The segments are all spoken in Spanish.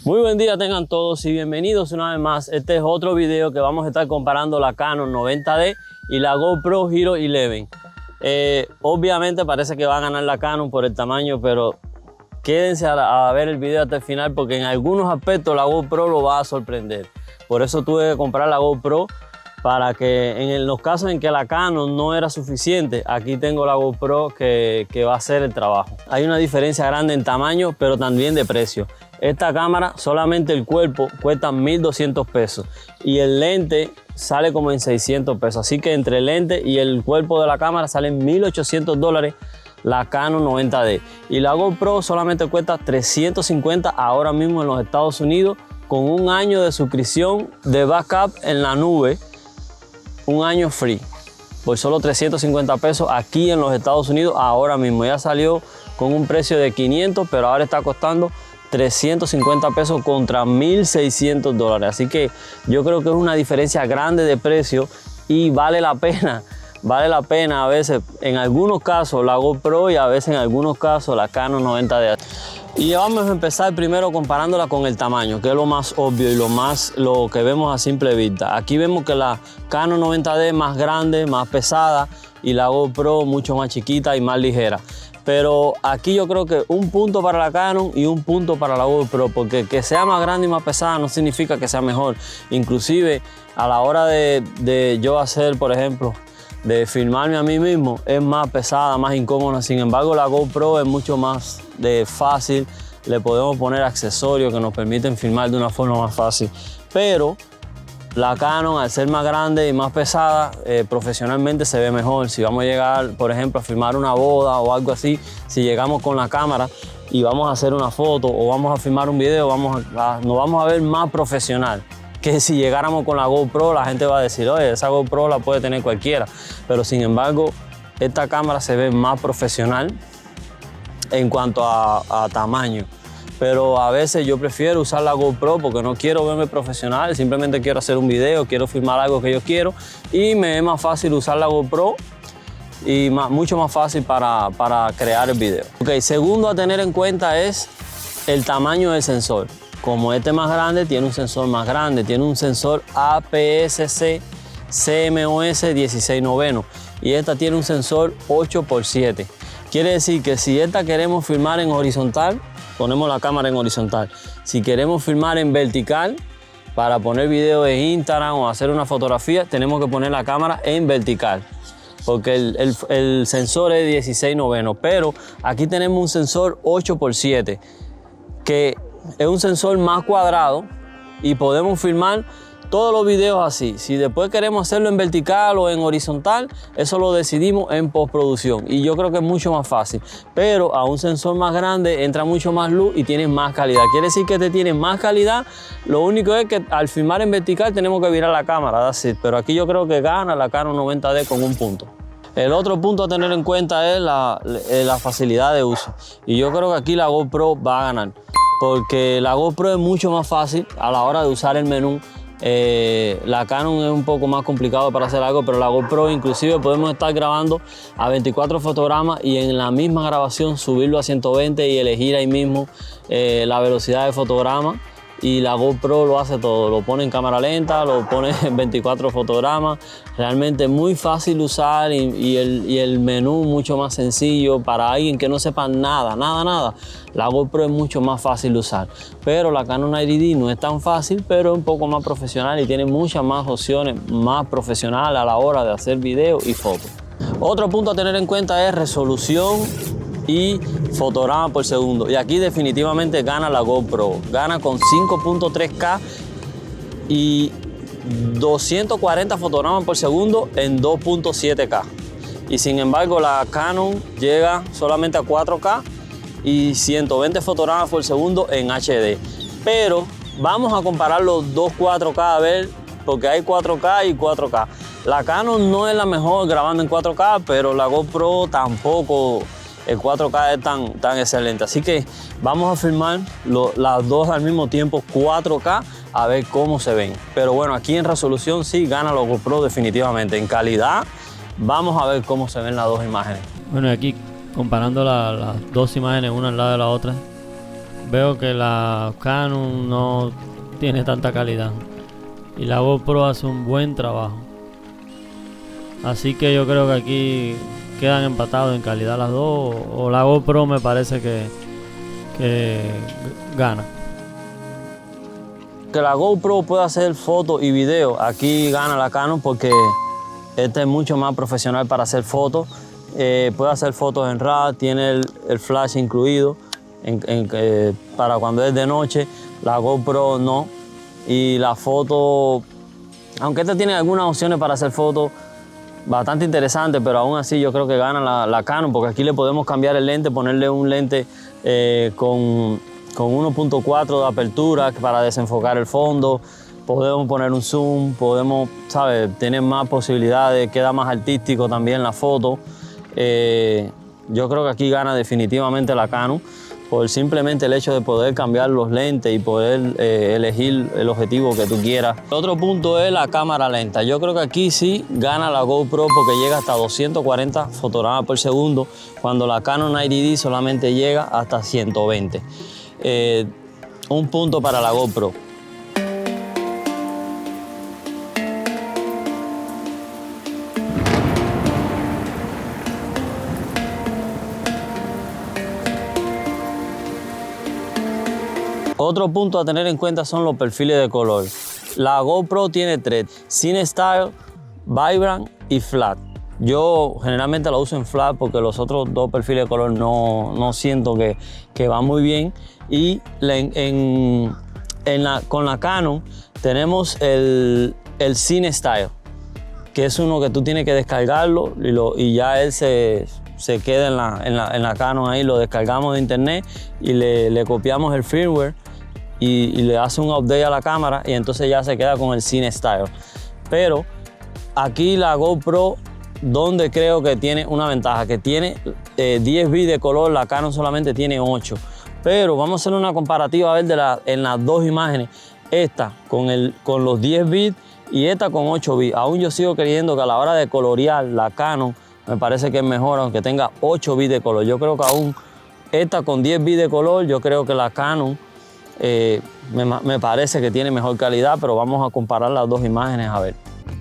Muy buen día tengan todos y bienvenidos una vez más. Este es otro video que vamos a estar comparando la Canon 90D y la GoPro Hero 11. Obviamente parece que va a ganar la Canon por el tamaño, pero quédense a ver el video hasta el final porque en algunos aspectos la GoPro lo va a sorprender. Por eso tuve que comprar la GoPro, para que en los casos en que la Canon no era suficiente, aquí tengo la GoPro que va a hacer el trabajo. Hay una diferencia grande en tamaño, pero también de precio. Esta cámara, solamente el cuerpo, cuesta 1.200 pesos y el lente sale como en 600 pesos. Así que entre el lente y el cuerpo de la cámara salen $1.800 la Canon 90D. Y la GoPro solamente cuesta 350 ahora mismo en los Estados Unidos, con un año de suscripción de backup en la nube, un año free, por solo 350 pesos aquí en los Estados Unidos ahora mismo. Ya salió con un precio de 500, pero ahora está costando 350 pesos contra $1.600. Así que yo creo que es una diferencia grande de precio y vale la pena. Vale la pena a veces, en algunos casos, la GoPro y a veces en algunos casos la Canon 90D. Y vamos a empezar primero comparándola con el tamaño, que es lo más obvio y lo que vemos a simple vista. Aquí vemos que la Canon 90D es más grande, más pesada, y la GoPro mucho más chiquita y más ligera. Pero aquí yo creo que un punto para la Canon y un punto para la GoPro, porque que sea más grande y más pesada no significa que sea mejor. Inclusive a la hora de yo hacer, por ejemplo, de filmarme a mí mismo, es más pesada, más incómoda. Sin embargo, la GoPro es mucho más fácil. Le podemos poner accesorios que nos permiten filmar de una forma más fácil. Pero la Canon, al ser más grande y más pesada, profesionalmente se ve mejor. Si vamos a llegar, por ejemplo, a filmar una boda o algo así, si llegamos con la cámara y vamos a hacer una foto o vamos a filmar un video, nos vamos a ver más profesional. Que si llegáramos con la GoPro, la gente va a decir, oye, esa GoPro la puede tener cualquiera. Pero sin embargo, esta cámara se ve más profesional en cuanto a tamaño. Pero a veces yo prefiero usar la GoPro porque no quiero verme profesional, simplemente quiero hacer un video, quiero filmar algo que yo quiero y me es más fácil usar la GoPro y mucho más fácil para crear el video. Okay, segundo a tener en cuenta es el tamaño del sensor. Como este es más grande, tiene un sensor más grande, tiene un sensor APS-C CMOS 16 noveno y esta tiene un sensor 8x7. Quiere decir que si esta queremos filmar en horizontal, ponemos la cámara en horizontal. Si queremos filmar en vertical, para poner videos en Instagram o hacer una fotografía, tenemos que poner la cámara en vertical, porque el sensor es 16 noveno, pero aquí tenemos un sensor 8x7, que es un sensor más cuadrado y podemos filmar todos los videos así. Si después queremos hacerlo en vertical o en horizontal, eso lo decidimos en postproducción y yo creo que es mucho más fácil. Pero a un sensor más grande entra mucho más luz y tiene más calidad. Quiere decir que este tiene más calidad. Lo único es que al filmar en vertical tenemos que virar la cámara, pero aquí yo creo que gana la Canon 90D con un punto. El otro punto a tener en cuenta es la facilidad de uso. Y yo creo que aquí la GoPro va a ganar, porque la GoPro es mucho más fácil a la hora de usar el menú. La Canon es un poco más complicado para hacer algo, pero la GoPro inclusive podemos estar grabando a 24 fotogramas y en la misma grabación subirlo a 120 y elegir ahí mismo la velocidad de fotograma. Y la GoPro lo hace todo, lo pone en cámara lenta, lo pone en 24 fotogramas. Realmente muy fácil usar y el menú mucho más sencillo para alguien que no sepa nada. La GoPro es mucho más fácil de usar, pero la Canon 90D no es tan fácil, pero es un poco más profesional y tiene muchas más opciones, más profesional a la hora de hacer video y fotos. Otro punto a tener en cuenta es resolución y fotogramas por segundo, y aquí definitivamente gana la GoPro. Gana con 5.3K y 240 fotogramas por segundo en 2.7K, y sin embargo la Canon llega solamente a 4K y 120 fotogramas por segundo en HD. Pero vamos a comparar los dos 4K a ver, porque hay 4K y 4K. La Canon no es la mejor grabando en 4K, pero la GoPro tampoco. El 4K es tan excelente. Así que vamos a filmar las dos al mismo tiempo, 4K, a ver cómo se ven. Pero bueno, aquí en resolución sí gana la GoPro definitivamente. En calidad, vamos a ver cómo se ven las dos imágenes. Bueno, aquí comparando las dos imágenes una al lado de la otra, veo que la Canon no tiene tanta calidad y la GoPro hace un buen trabajo. Así que yo creo que aquí quedan empatados en calidad las dos, o la GoPro me parece que gana. Que la GoPro pueda hacer fotos y videos, aquí gana la Canon porque este es mucho más profesional para hacer fotos. Puede hacer fotos en RAW, tiene el flash incluido para cuando es de noche. La GoPro no. Y la foto, aunque esta tiene algunas opciones para hacer fotos bastante interesantes, pero aún así yo creo que gana la Canon, porque aquí le podemos cambiar el lente, ponerle un lente con 1.4 de apertura para desenfocar el fondo. Podemos poner un zoom, podemos, ¿sabes?, tener más posibilidades, queda más artístico también la foto. Yo creo que aquí gana definitivamente la Canon por simplemente el hecho de poder cambiar los lentes y poder elegir el objetivo que tú quieras. El otro punto es la cámara lenta. Yo creo que aquí sí gana la GoPro porque llega hasta 240 fotogramas por segundo, cuando la Canon 90D solamente llega hasta 120. Un punto para la GoPro. Otro punto a tener en cuenta son los perfiles de color. La GoPro tiene tres: Cine Style, Vibrant y Flat. Yo generalmente la uso en Flat porque los otros dos perfiles de color no siento que van muy bien. Y con la Canon tenemos el Cine Style, que es uno que tú tienes que descargarlo y ya él se queda en la Canon ahí. Lo descargamos de internet y le copiamos el firmware y le hace un update a la cámara y entonces ya se queda con el Cine Style. Pero aquí la GoPro, donde creo que tiene una ventaja, que tiene 10 bits de color, la Canon solamente tiene 8. Pero vamos a hacer una comparativa a ver en las dos imágenes, esta con los 10 bits y esta con 8 bits. Aún yo sigo creyendo que a la hora de colorear la Canon me parece que es mejor, aunque tenga 8 bits de color. Yo creo que aún esta con 10 bits de color, yo creo que la Canon me parece que tiene mejor calidad, pero vamos a comparar las dos imágenes a ver.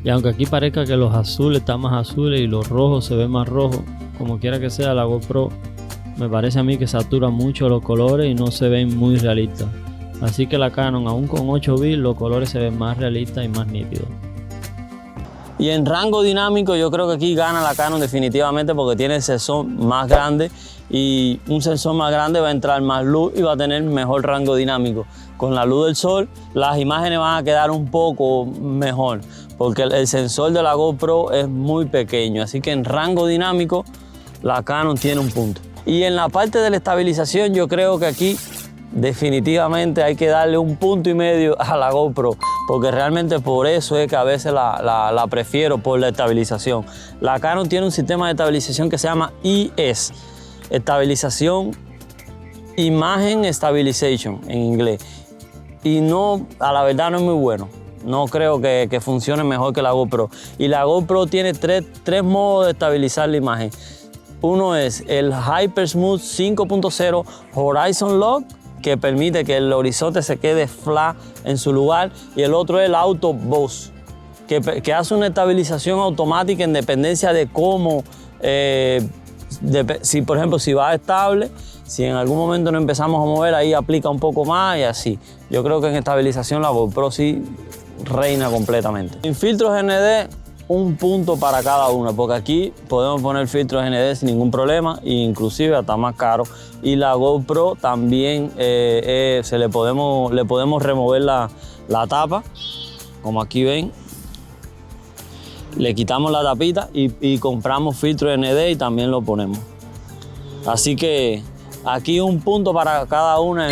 Y aunque aquí parezca que los azules están más azules y los rojos se ven más rojos, como quiera que sea, la GoPro me parece a mí que satura mucho los colores y no se ven muy realistas. Así que la Canon, aún con 8 bits, los colores se ven más realistas y más nítidos. Y en rango dinámico yo creo que aquí gana la Canon definitivamente porque tiene el sensor más grande, y un sensor más grande va a entrar más luz y va a tener mejor rango dinámico. Con la luz del sol las imágenes van a quedar un poco mejor porque el sensor de la GoPro es muy pequeño, así que en rango dinámico la Canon tiene un punto. Y en la parte de la estabilización yo creo que aquí definitivamente hay que darle 1,5 puntos a la GoPro, porque realmente por eso es que a veces la prefiero, por la estabilización. La Canon tiene un sistema de estabilización que se llama IS, estabilización, Image Stabilization en inglés, y no, a la verdad no es muy bueno. No creo que funcione mejor que la GoPro. Y la GoPro tiene tres modos de estabilizar la imagen. Uno es el Hyper Smooth 5.0 Horizon Lock, que permite que el horizonte se quede flat en su lugar, y el otro es el Auto Boost, que hace una estabilización automática en dependencia de cómo, si por ejemplo si va estable, si en algún momento nos empezamos a mover, ahí aplica un poco más y así. Yo creo que en estabilización la GoPro sí reina completamente. En filtros ND, 1 punto para cada una, porque aquí podemos poner filtros ND sin ningún problema, e inclusive hasta más caro. Y la GoPro también le podemos remover la tapa, como aquí ven. Le quitamos la tapita y compramos filtro ND y también lo ponemos. Así que aquí 1 punto para cada una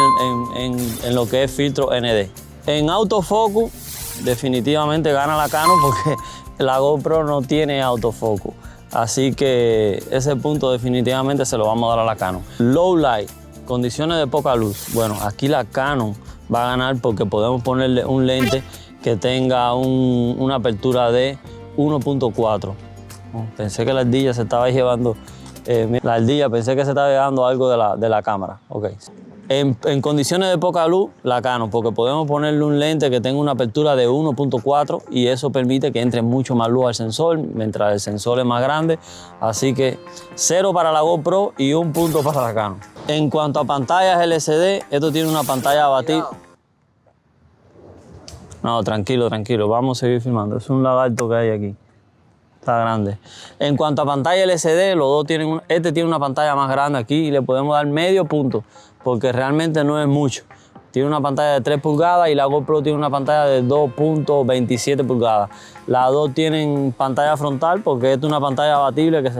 en lo que es filtro ND. En autofocus definitivamente gana la Canon porque la GoPro no tiene autofocus. Así que ese punto definitivamente se lo vamos a dar a la Canon. Low light, condiciones de poca luz. Bueno, aquí la Canon va a ganar porque podemos ponerle un lente que tenga una apertura de 1.4. Pensé que la ardilla se estaba llevando, la ardilla pensé que se estaba llevando algo de la cámara. Okay. En condiciones de poca luz, la Canon, porque podemos ponerle un lente que tenga una apertura de 1.4 y eso permite que entre mucho más luz al sensor, mientras el sensor es más grande. Así que 0 para la GoPro y 1 punto para la Canon. En cuanto a pantallas LCD, esto tiene una pantalla abatible. No, tranquilo, tranquilo, vamos a seguir filmando. Es un lagarto que hay aquí. Está grande. En cuanto a pantalla LCD, los dos tienen, este tiene una pantalla más grande aquí y le podemos dar medio punto, porque realmente no es mucho. Tiene una pantalla de 3 pulgadas y la GoPro tiene una pantalla de 2.27 pulgadas. Las dos tienen pantalla frontal porque esta es una pantalla abatible que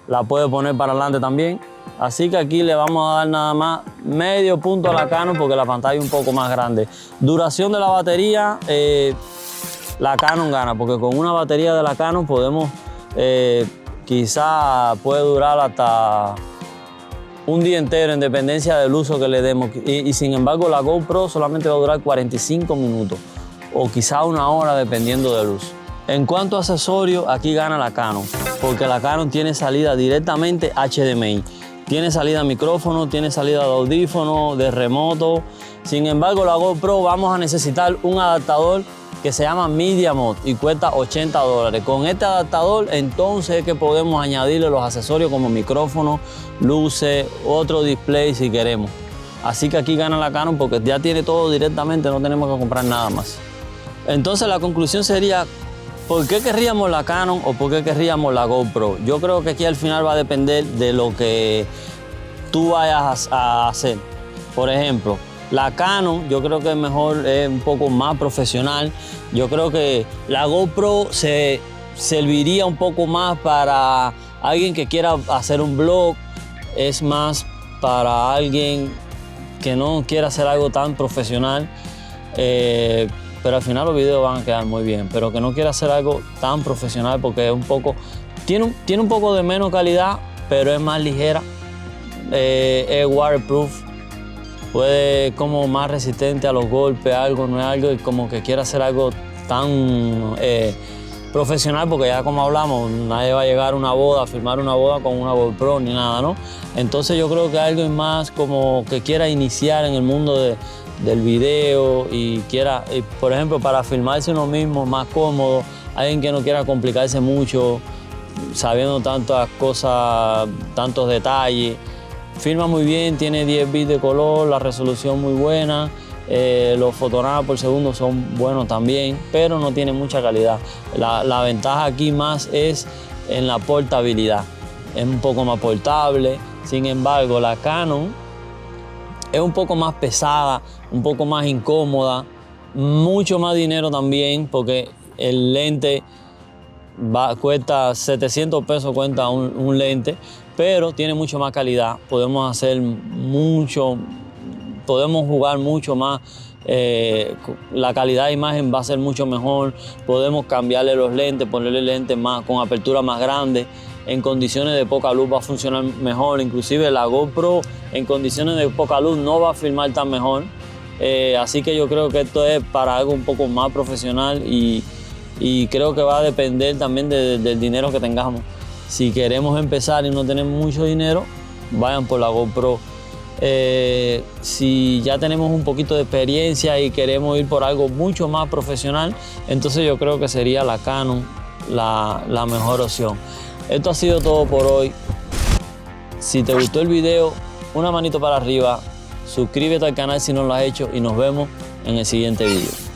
la puede poner para adelante también. Así que aquí le vamos a dar nada más medio punto a la Canon porque la pantalla es un poco más grande. Duración de la batería, la Canon gana, porque con una batería de la Canon podemos, quizá puede durar hasta un día entero en dependencia del uso que le demos. Y sin embargo la GoPro solamente va a durar 45 minutos o quizá 1 hora dependiendo del uso. En cuanto a accesorios, aquí gana la Canon, porque la Canon tiene salida directamente HDMI. Tiene salida micrófono, tiene salida de audífono, de remoto. Sin embargo, la GoPro vamos a necesitar un adaptador que se llama Media Mod y cuesta $80. Con este adaptador entonces es que podemos añadirle los accesorios como micrófono, luces, otro display si queremos. Así que aquí gana la Canon porque ya tiene todo directamente, no tenemos que comprar nada más. Entonces la conclusión sería, ¿por qué querríamos la Canon o por qué querríamos la GoPro? Yo creo que aquí al final va a depender de lo que tú vayas a hacer. Por ejemplo, la Canon yo creo que es un poco más profesional. Yo creo que la GoPro se serviría un poco más para alguien que quiera hacer un vlog. Es más para alguien que no quiera hacer algo tan profesional. Pero al final los videos van a quedar muy bien. Pero que no quiera hacer algo tan profesional porque es un poco, tiene un poco de menos calidad, pero es más ligera. Es waterproof. Puede como más resistente a los golpes, algo, no es algo y como que quiera hacer algo tan profesional, porque ya como hablamos, nadie va a llegar a una boda, a filmar una boda con una GoPro ni nada, ¿no? Entonces yo creo que algo más como que quiera iniciar en el mundo del video y quiera, por ejemplo, para filmarse uno mismo más cómodo, alguien que no quiera complicarse mucho, sabiendo tantas cosas, tantos detalles. Filma muy bien, tiene 10 bits de color, la resolución muy buena, los fotogramas por segundo son buenos también, pero no tiene mucha calidad. La ventaja aquí más es en la portabilidad, es un poco más portable. Sin embargo, la Canon es un poco más pesada, un poco más incómoda, mucho más dinero también, porque el lente cuesta 700 pesos, cuesta un lente, pero tiene mucho más calidad. Podemos jugar mucho más, la calidad de imagen va a ser mucho mejor. Podemos cambiarle los lentes, ponerle lentes más con apertura más grande. En condiciones de poca luz va a funcionar mejor. Inclusive la GoPro en condiciones de poca luz no va a filmar tan mejor. Así que yo creo que esto es para algo un poco más profesional y creo que va a depender también del dinero que tengamos. Si queremos empezar y no tenemos mucho dinero, vayan por la GoPro. Si ya tenemos un poquito de experiencia y queremos ir por algo mucho más profesional, entonces yo creo que sería la Canon la mejor opción. Esto ha sido todo por hoy. Si te gustó el video, una manito para arriba, suscríbete al canal si no lo has hecho y nos vemos en el siguiente video.